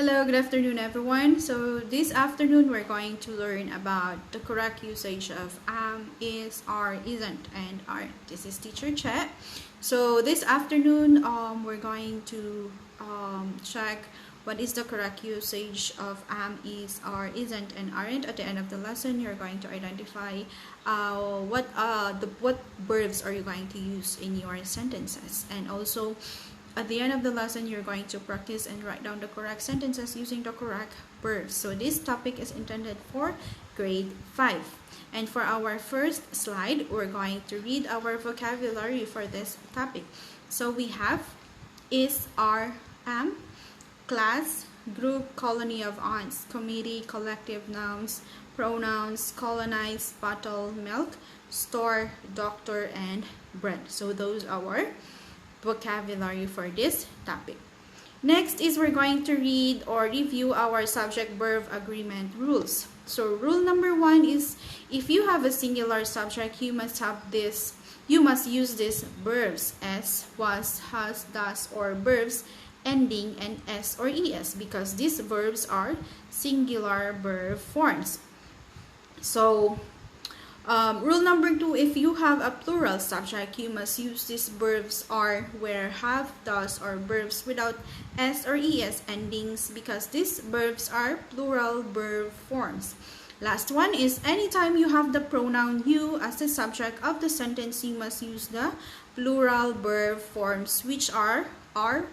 Hello, good afternoon everyone. So this afternoon we're going to learn about the correct usage of is, are, isn't, and aren't. This is Teacher Chet. So this afternoon we're going to check what is the correct usage of is, are, isn't, and aren't. At the end of the lesson, you're going to identify what verbs are you going to use in your sentences, and also at the end of the lesson, you're going to practice and write down the correct sentences using the correct verbs. So this topic is intended for grade 5. And for our first slide, we're going to read our vocabulary for this topic. So we have is, are, am, class, group, colony of aunts, committee, collective nouns, pronouns, colonize, bottle, milk, store, doctor, and bread. So those are our vocabulary for this topic. Next is we're going to read or review our subject-verb agreement rules. So rule number 1 is if you have a singular subject, you must use these verbs as, was, has, does, or verbs ending in s or es, because these verbs are singular verb forms. So rule number 2, if you have a plural subject, you must use these verbs are, were, have, does, or verbs without s or es endings, because these verbs are plural verb forms. Last one is anytime you have the pronoun you as the subject of the sentence, you must use the plural verb forms, which are,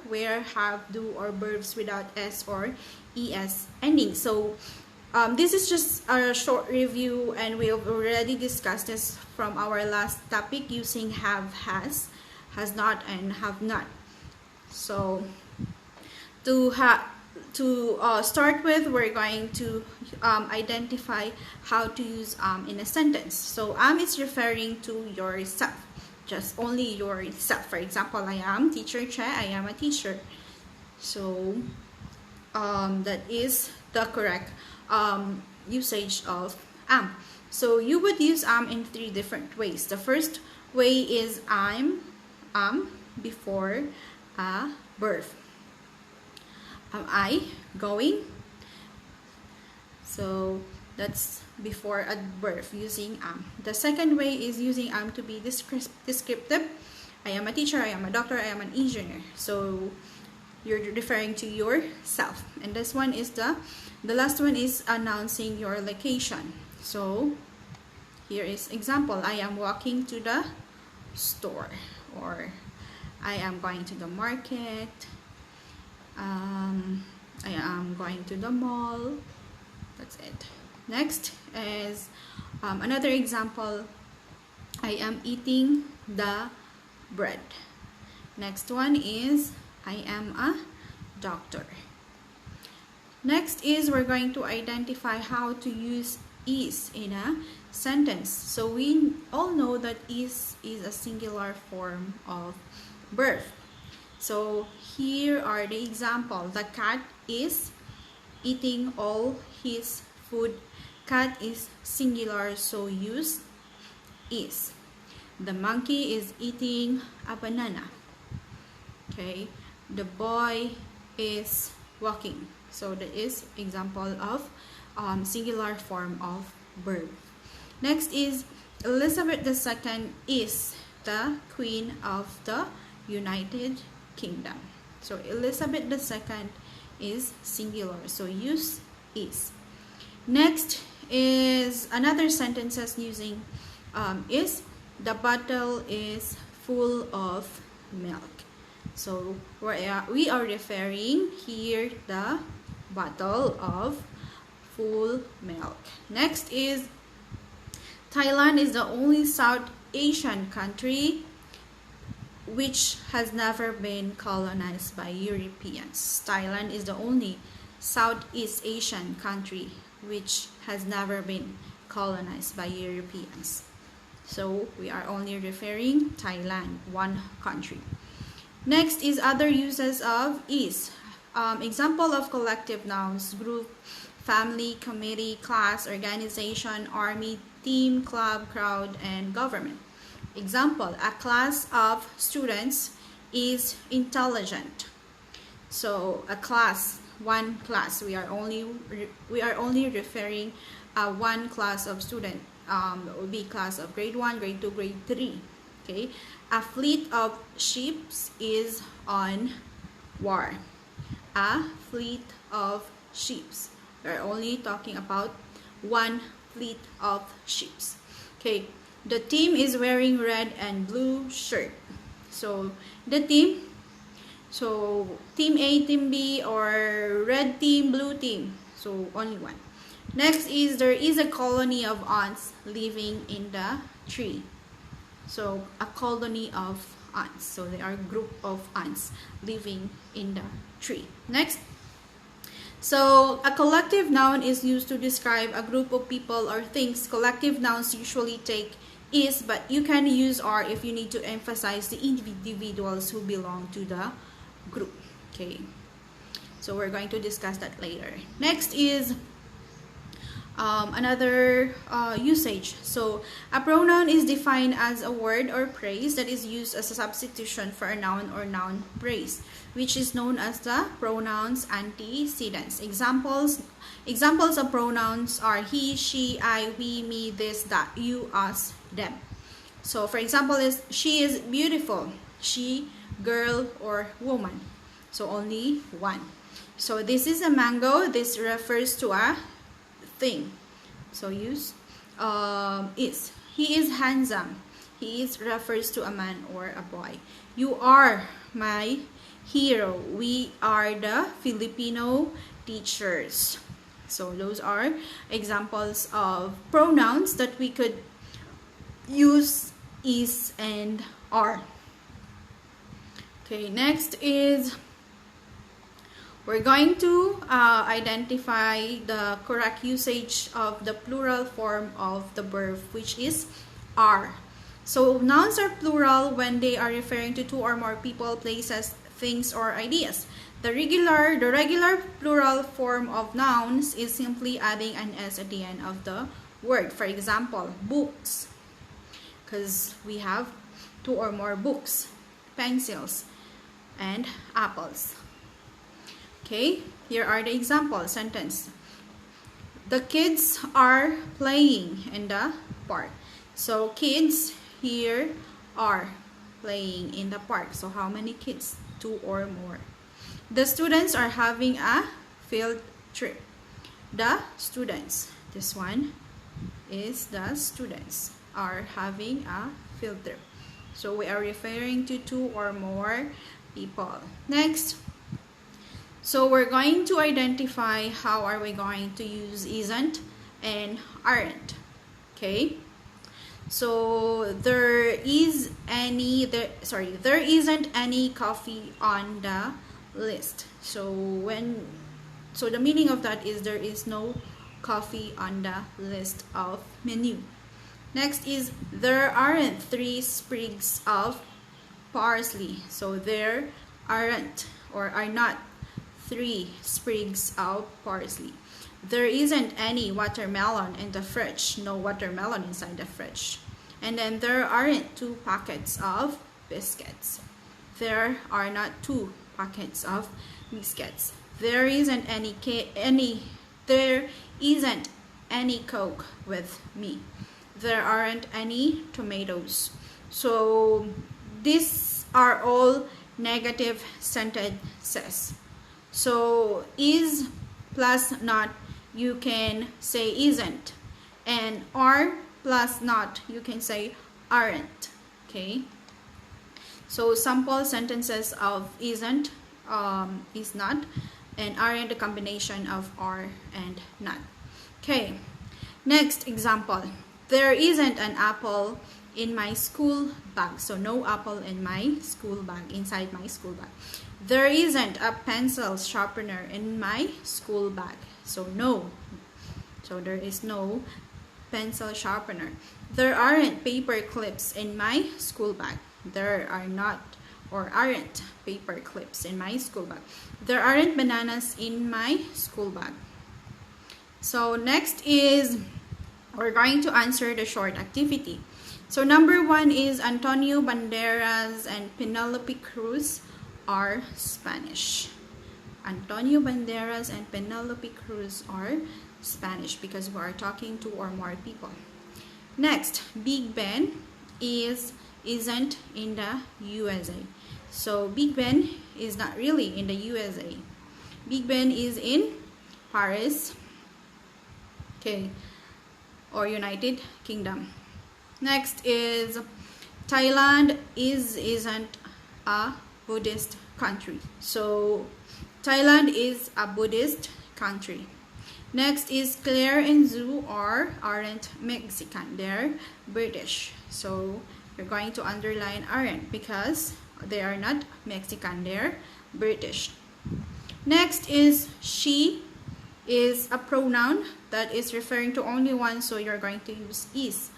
were, have, do, or verbs without s or es ending. So this is just a short review, and we have already discussed this from our last topic using have, has not, and have not. So to start with, we're going to identify how to use in a sentence. So is referring to yourself, just only yourself. For example, I am teacher Che, I am a teacher. So that is the correct usage of am. So you would use am in 3 different ways. The first way is am before a verb. Am I going? So that's before a verb using am. The second way is using am to be descriptive. I am a teacher, I am a doctor, I am an engineer. So you're referring to yourself. And this one is the last one is announcing your location. So here is example. I am walking to the store, or I am going to the market. I am going to the mall. That's it. Next is another example. I am eating the bread. Next one is I am a doctor. Next is we're going to identify how to use is in a sentence. So we all know that is a singular form of verb. So here are the example. The cat is eating all his food. Cat is singular, so use is. The monkey is eating a banana. Okay. The boy is walking. So that is example of singular form of verb. Next is Elizabeth II is the Queen of the United Kingdom. So Elizabeth II is singular, so use is. Next is another sentences using is. The bottle is full of milk. So we are referring here the bottle of full milk. Next is Thailand is the only South Asian country which has never been colonized by Europeans. Thailand is the only Southeast Asian country which has never been colonized by Europeans. So we are only referring Thailand, one country. Next is other uses of is. Example of collective nouns: group, family, committee, class, organization, army, team, club, crowd, and government. Example, a class of students is intelligent. So a class one class. We are only referring one class of student. It would be class of grade 1, grade 2, grade 3. Okay, a fleet of ships is on war. A fleet of ships. We're only talking about one fleet of ships. Okay, the team is wearing red and blue shirt. So the team, so team A, team B, or red team, blue team. So only one. Next is there is a colony of ants living in the tree. So a colony of ants. So they are a group of ants living in the tree. Next. So a collective noun is used to describe a group of people or things. Collective nouns usually take is, but you can use are if you need to emphasize the individuals who belong to the group. Okay. So we're going to discuss that later. Next is another usage. So a pronoun is defined as a word or phrase that is used as a substitution for a noun or noun phrase, which is known as the pronoun's antecedents. Examples of pronouns are he, she, I, we, me, this, that, you, us, them. So for example is she is beautiful, she, girl, or woman. So only one. So this is a mango. This refers to a thing. So use is. He is handsome. He is refers to a man or a boy. You are my hero. We are the Filipino teachers. So those are examples of pronouns that we could use is and are. Okay, next is we're going to identify the correct usage of the plural form of the verb, which is are. So nouns are plural when they are referring to two or more people, places, things, or ideas. The regular plural form of nouns is simply adding an s at the end of the word. For example, books, because we have two or more books, pencils, and apples. Okay, here are the example sentence. The kids are playing in the park. So kids here are playing in the park. So how many kids? Two or more. The students are having a field trip. The students, this one is the students are having a field trip. So we are referring to two or more people. Next. So we're going to identify how are we going to use isn't and aren't. Okay. So there isn't any coffee on the list. So the meaning of that is there is no coffee on the list of menu. Next is there aren't 3 sprigs of parsley. So there aren't or are not 3 sprigs of parsley. There isn't any watermelon in the fridge. No watermelon inside the fridge. And then there aren't 2 packets of biscuits. There are not 2 packets of biscuits. There isn't any Coke with me. There aren't any tomatoes. So these are all negative sentences. So is plus not, you can say isn't, and are plus not, you can say aren't. Okay, so sample sentences of isn't, is not, and aren't a combination of are and not. Okay, next example. There isn't an apple in my school bag. So no apple in my school bag, inside my school bag. There isn't a pencil sharpener in my school bag. So no. So there is no pencil sharpener. There aren't paper clips in my school bag. There are not or aren't paper clips in my school bag. There aren't bananas in my school bag. So next is we're going to answer the short activity. So number 1 is Antonio Banderas and Penelope Cruz are Spanish. Antonio Banderas and Penelope Cruz are Spanish because we are talking to or more people. Next, Big Ben isn't in the USA. So Big Ben is not really in the USA. Big Ben is in Paris, okay, or United Kingdom. Next is Thailand isn't a Buddhist country. So Thailand is a Buddhist country. Next is Claire and Zoo aren't Mexican, they're British. So you're going to underline aren't because they are not Mexican, they're British. Next is she is a pronoun that is referring to only one, so you're going to use is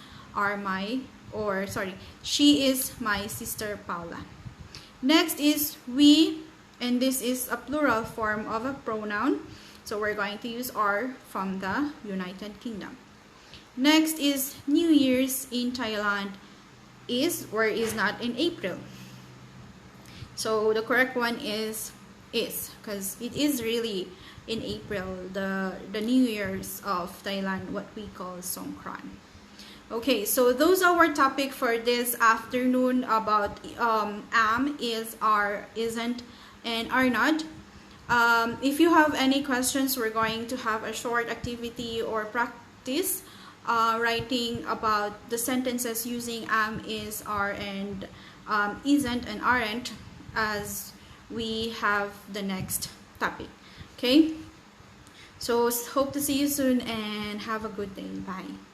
she is my sister Paula. Next is we, and this is a plural form of a pronoun, so we're going to use are from the United Kingdom. Next is New Year's in Thailand is or is not in April. So the correct one is because it is really in April, the New Year's of Thailand, what we call Songkran. Okay, so those are our topic for this afternoon about am, is, are, isn't, and are not. If you have any questions, we're going to have a short activity or practice writing about the sentences using am, is, are, and isn't and aren't as we have the next topic. Okay, so hope to see you soon and have a good day. Bye.